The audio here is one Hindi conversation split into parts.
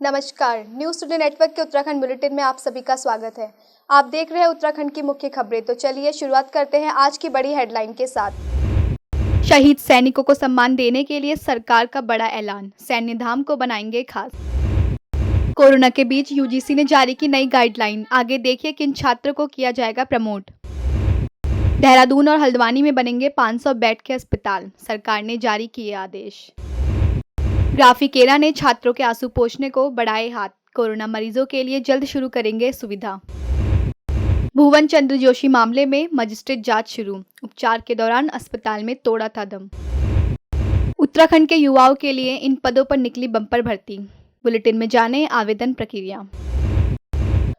नमस्कार, न्यूज़ टुडे नेटवर्क के उत्तराखंड बुलेटिन में आप सभी का स्वागत है। आप देख रहे हैं उत्तराखंड की मुख्य खबरें। तो चलिए शुरुआत करते हैं आज की बड़ी हेडलाइन के साथ। शहीद सैनिकों को सम्मान देने के लिए सरकार का बड़ा ऐलान, सैन्य धाम को बनाएंगे खास। कोरोना के बीच यूजीसी ने जारी की नई गाइडलाइन, आगे देखिए किन छात्रों को किया जाएगा प्रमोट। देहरादून और हल्द्वानी में बनेंगे 500 बेड के अस्पताल, सरकार ने जारी किए आदेश। ग्राफिकेरा ने छात्रों के आंसू पोंछने को बढ़ाए हाथ, कोरोना मरीजों के लिए जल्द शुरू करेंगे सुविधा। भुवन चंद्र जोशी मामले में मजिस्ट्रेट जांच शुरू, उपचार के दौरान अस्पताल में तोड़ा था दम। उत्तराखंड के युवाओं के लिए इन पदों पर निकली बम्पर भर्ती, बुलेटिन में जानें आवेदन प्रक्रिया।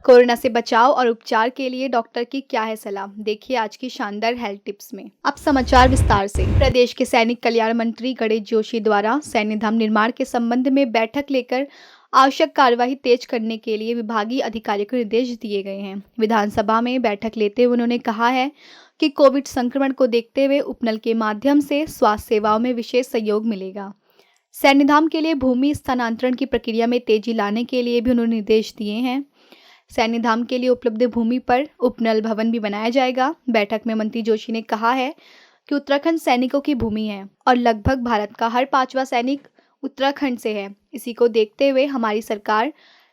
कोरोना से बचाव और उपचार के लिए डॉक्टर की क्या है सलाह, देखिए आज की शानदार हेल्थ टिप्स में। अब समाचार विस्तार से। प्रदेश के सैनिक कल्याण मंत्री गणेश जोशी द्वारा सैन्य धाम निर्माण के संबंध में बैठक लेकर आवश्यक कार्यवाही तेज करने के लिए विभागीय अधिकारियों को निर्देश दिए गए हैं। विधानसभा में बैठक लेते हुए उन्होंने कहा है कि कोविड संक्रमण को देखते हुए उपनल के माध्यम से स्वास्थ्य सेवाओं में विशेष सहयोग मिलेगा। सैन्य धाम के लिए भूमि स्थानांतरण की प्रक्रिया में तेजी लाने के लिए भी उन्होंने निर्देश दिए हैं। सैन्य धाम के लिए उपलब्ध भूमि पर उपनल भवन भी बनाया जाएगा। बैठक में मंत्री जोशी ने कहा है कि उत्तराखंड सैनिकों की भूमि है और लगभग भारत का हर 5वां सैनिक उत्तराखंड से है। इसी को देखते हुए हमारी सरकार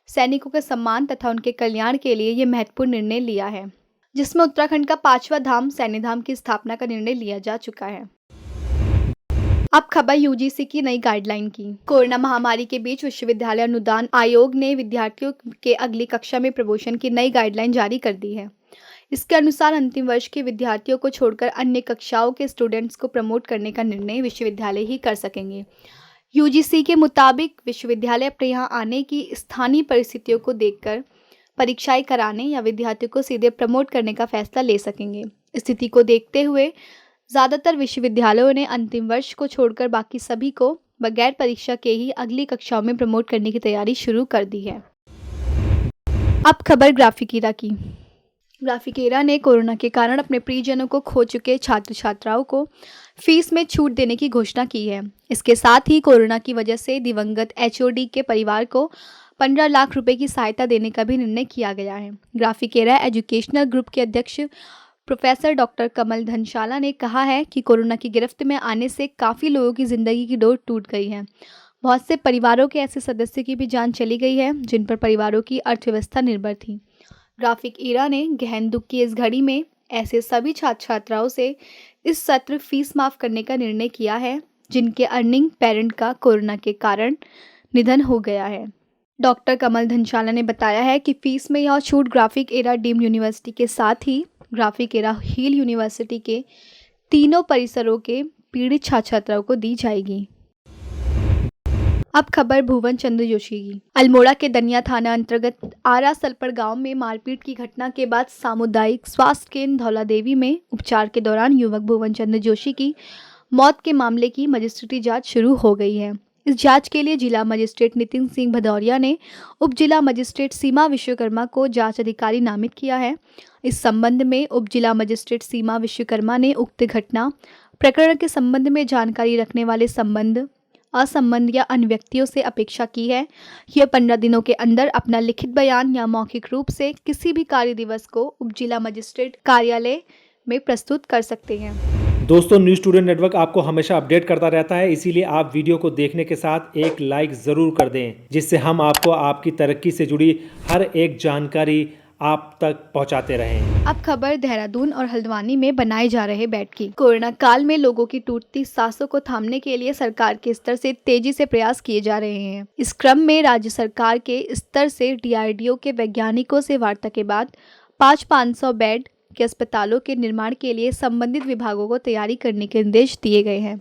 सैनिकों के सम्मान तथा उनके कल्याण के लिए ये महत्वपूर्ण निर्णय लिया है, जिसमें उत्तराखंड का 5वां धाम सैन्य धाम की स्थापना का निर्णय लिया जा चुका है। अब खबर यूजीसी की नई गाइडलाइन की। कोरोना महामारी के बीच विश्वविद्यालय अनुदान आयोग ने विद्यार्थियों के अगली कक्षा में प्रमोशन की नई गाइडलाइन जारी कर दी है। इसके अनुसार अंतिम वर्ष के विद्यार्थियों को छोड़कर अन्य कक्षाओं के स्टूडेंट्स को प्रमोट करने का निर्णय विश्वविद्यालय ही कर सकेंगे। यूजीसी के मुताबिक विश्वविद्यालय अपने यहाँ आने की स्थानीय परिस्थितियों को देखकर परीक्षाएं कराने या विद्यार्थियों को सीधे प्रमोट करने का फैसला ले सकेंगे। स्थिति को देखते हुए ज़्यादातर विश्वविद्यालयों ने अंतिम वर्ष को छोड़कर बाकी सभी को बगैर परीक्षा के ही अगली कक्षाओं में प्रमोट करने की तैयारी शुरू कर दी है। अब खबर ग्राफिकेरा की। ग्राफिकेरा ने कोरोना के कारण अपने प्रियजनों को खो चुके छात्र छात्राओं को फीस में छूट देने की घोषणा की है। इसके साथ ही कोरोना की वजह से दिवंगत एचओडी के परिवार को 15 लाख रुपए की सहायता देने का भी निर्णय किया गया है। ग्राफिकेरा एजुकेशनल ग्रुप के अध्यक्ष प्रोफेसर डॉक्टर कमल धनशाला ने कहा है कि कोरोना की गिरफ्त में आने से काफ़ी लोगों की ज़िंदगी की डोर टूट गई है। बहुत से परिवारों के ऐसे सदस्य की भी जान चली गई है जिन पर परिवारों की अर्थव्यवस्था निर्भर थी। ग्राफिकेरा ने गहन दुख की इस घड़ी में ऐसे सभी छात्र छात्राओं से इस सत्र फीस माफ़ करने का निर्णय किया है जिनके अर्निंग पेरेंट का कोरोना के कारण निधन हो गया है। डॉक्टर कमल धनशाला ने बताया है कि फीस में यह छूट ग्राफिकेरा डीम्ड यूनिवर्सिटी के साथ ही ग्राफिकेरा हिल यूनिवर्सिटी के तीनों परिसरों के पीड़ित छात्र छात्राओं को दी जाएगी। अब खबर भुवन चंद्र जोशी की। अल्मोड़ा के दनिया थाना अंतर्गत आरा सलपड़ गांव में मारपीट की घटना के बाद सामुदायिक स्वास्थ्य केंद्र धौलादेवी में उपचार के दौरान युवक भुवन चंद्र जोशी की मौत के मामले की मजिस्ट्रेटी जांच शुरू हो गई है। इस जांच के लिए जिला मजिस्ट्रेट नितिन सिंह भदौरिया ने उप जिला मजिस्ट्रेट सीमा विश्वकर्मा को जांच अधिकारी नामित किया है। इस संबंध में उप जिला मजिस्ट्रेट सीमा विश्वकर्मा ने उक्त घटना प्रकरण के संबंध में जानकारी रखने वाले संबंध असंबंध या अन्य व्यक्तियों से अपेक्षा की है। यह 15 दिनों के अंदर अपना लिखित बयान या मौखिक रूप से किसी भी कार्य दिवस को उप जिला मजिस्ट्रेट कार्यालय में प्रस्तुत कर सकते हैं। दोस्तों, न्यूज़ टुडे नेटवर्क आपको हमेशा अपडेट करता रहता है, इसीलिए आप वीडियो को देखने के साथ एक लाइक ज़रूर कर दें, जिससे हम आपको आपकी तरक्की से जुड़ी हर एक जानकारी आप तक पहुंचाते रहें। अब खबर देहरादून और हल्द्वानी में बनाए जा रहे बेड की। कोरोना काल में लोगों की टूटती सांसों को थामने के लिए सरकार के स्तर से तेजी से प्रयास किए जा रहे हैं। इस क्रम में राज्य सरकार के स्तर से डीआरडीओ के वैज्ञानिकों से वार्ता के बाद 500 बेड के अस्पतालों के निर्माण के लिए संबंधित विभागों को तैयारी करने के निर्देश दिए गए हैं।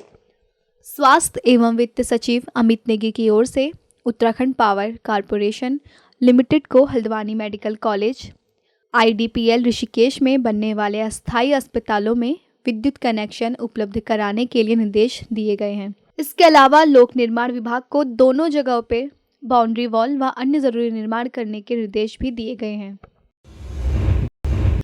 स्वास्थ्य एवं वित्त सचिव अमित नेगी की ओर से उत्तराखंड पावर कॉरपोरेशन लिमिटेड को Haldwani medical college, IDPL Rishikesh में बनने वाले अस्थायी अस्पतालों में विद्युत कनेक्शन उपलब्ध कराने के लिए निर्देश दिए गए हैं। इसके अलावा लोक निर्माण विभाग को दोनों जगहों पर बाउंड्री वॉल व अन्य जरूरी निर्माण करने के निर्देश भी दिए गए हैं।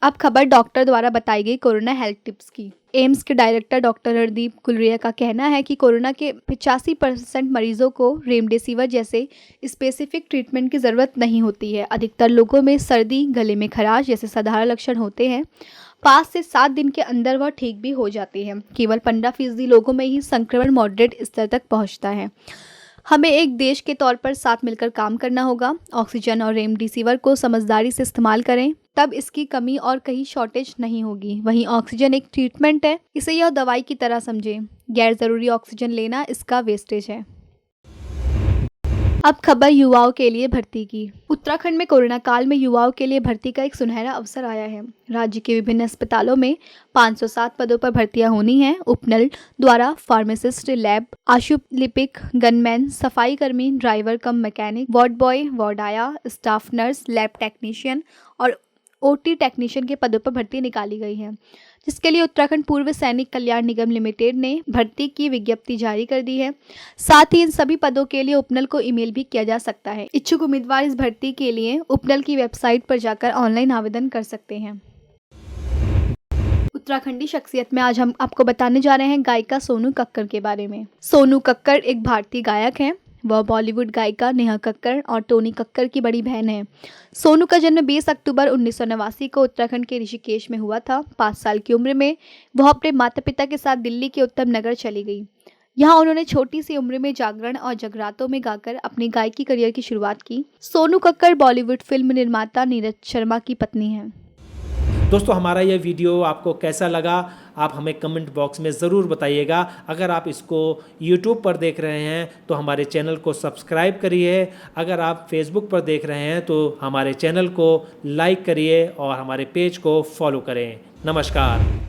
अब खबर डॉक्टर द्वारा बताई गई कोरोना हेल्थ टिप्स की। एम्स के डायरेक्टर डॉक्टर हरदीप कुलरिया का कहना है कि कोरोना के 85% मरीजों को रेमडेसिविर जैसे स्पेसिफिक ट्रीटमेंट की ज़रूरत नहीं होती है। अधिकतर लोगों में सर्दी, गले में खराश जैसे साधारण लक्षण होते हैं। 5 से 7 दिन के अंदर वह ठीक भी हो जाती है। केवल 15% लोगों में ही संक्रमण मॉडरेट स्तर तक पहुंचता है। हमें एक देश के तौर पर साथ मिलकर काम करना होगा। ऑक्सीजन और रेमडेसिविर को समझदारी से इस्तेमाल करें, तब इसकी कमी और कहीं शॉर्टेज नहीं होगी। वहीं ऑक्सीजन एक ट्रीटमेंट है, इसे यह दवाई की तरह समझें। गैर ज़रूरी ऑक्सीजन लेना इसका वेस्टेज है। अब खबर युवाओं के लिए भर्ती की। उत्तराखंड में कोरोना काल में युवाओं के लिए भर्ती का एक सुनहरा अवसर आया है। राज्य के विभिन्न अस्पतालों में 507 पदों पर भर्तियां होनी हैं। उपनल द्वारा फार्मासिस्ट, लैब आशुलिपिक, गनमैन, सफाई कर्मी, ड्राइवर कम मैकेनिक, वार्ड बॉय, वार्ड आया, स्टाफ नर्स, लैब टेक्नीशियन और ओटी टेक्नीशियन के पदों पर भर्ती निकाली गई है, जिसके लिए उत्तराखंड पूर्व सैनिक कल्याण निगम लिमिटेड ने भर्ती की विज्ञप्ति जारी कर दी है। साथ ही इन सभी पदों के लिए उपनल को ईमेल भी किया जा सकता है। इच्छुक उम्मीदवार इस भर्ती के लिए उपनल की वेबसाइट पर जाकर ऑनलाइन आवेदन कर सकते हैं। उत्तराखंडी शख्सियत में आज हम आपको बताने जा रहे हैं गायिका सोनू कक्कड़ के बारे में। सोनू कक्कड़ एक भारतीय गायक हैं। वह बॉलीवुड गायिका नेहा कक्कड़ और टोनी कक्कड़ की बड़ी बहन है। सोनू का जन्म 20 अक्टूबर 1989 को उत्तराखंड के ऋषिकेश में हुआ था। 5 साल की उम्र में वह अपने माता पिता के साथ दिल्ली के उत्तम नगर चली गई। यहाँ उन्होंने छोटी सी उम्र में जागरण और जगरातों में गाकर अपनी गायकी करियर की शुरुआत की। सोनू कक्कड़ बॉलीवुड फिल्म निर्माता नीरज शर्मा की पत्नी हैं। दोस्तों, हमारा यह वीडियो आपको कैसा लगा आप हमें कमेंट बॉक्स में ज़रूर बताइएगा। अगर आप इसको YouTube पर देख रहे हैं तो हमारे चैनल को सब्सक्राइब करिए। अगर आप Facebook पर देख रहे हैं तो हमारे चैनल को लाइक करिए और हमारे पेज को फॉलो करें। नमस्कार।